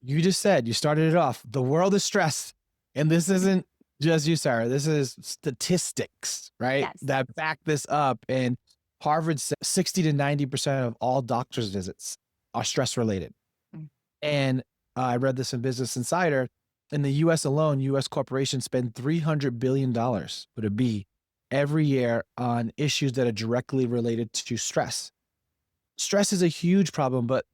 you just said, you started it off. The world is stressed. And this isn't just you, Sarah. This is statistics, right? Yes. That back this up. And Harvard said 60 to 90% of all doctor's visits are stress related. Mm. And I read this in Business Insider. In the US alone, US corporations spend $300 billion with a B every year on issues that are directly related to stress. Stress is a huge problem, but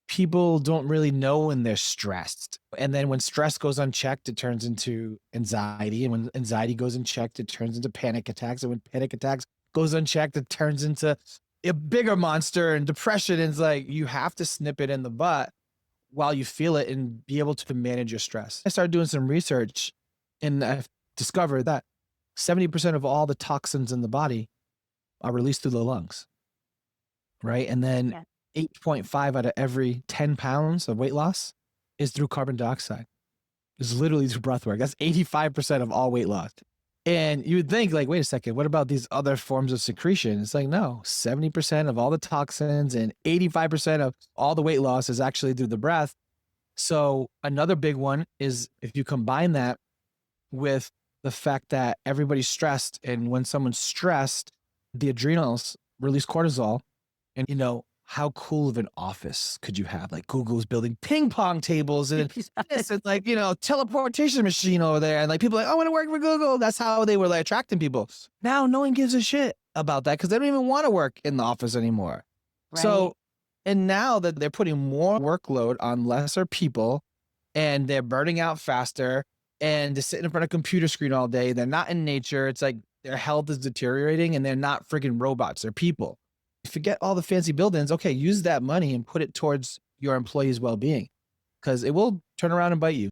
people don't really know when they're stressed. And then when stress goes unchecked, it turns into anxiety. And when anxiety goes unchecked, it turns into panic attacks. And when panic attacks goes unchecked, it turns into a bigger monster and depression. And it's like, you have to snip it in the butt while you feel it and be able to manage your stress. I started doing some research and I've discovered that 70% of all the toxins in the body are released through the lungs, right? And then 8.5 out of every 10 pounds of weight loss is through carbon dioxide. It's literally through breath work. That's 85% of all weight loss. And you would think like, wait a second, what about these other forms of secretion? It's like, no, 70% of all the toxins and 85% of all the weight loss is actually through the breath. So another big one is if you combine that with the fact that everybody's stressed, and when someone's stressed, the adrenals release cortisol. And you know, how cool of an office could you have? Like Google's building ping pong tables and this and like, you know, teleportation machine over there. And like people are like, I want to work for Google. That's how they were like attracting people. Now no one gives a shit about that because they don't even want to work in the office anymore. Right. So, and now that they're putting more workload on lesser people and they're burning out faster and they're sitting in front of a computer screen all day, they're not in nature. It's like their health is deteriorating and they're not freaking robots. They're people. Forget all the fancy buildings. Okay, use that money and put it towards your employees' well-being because it will turn around and bite you.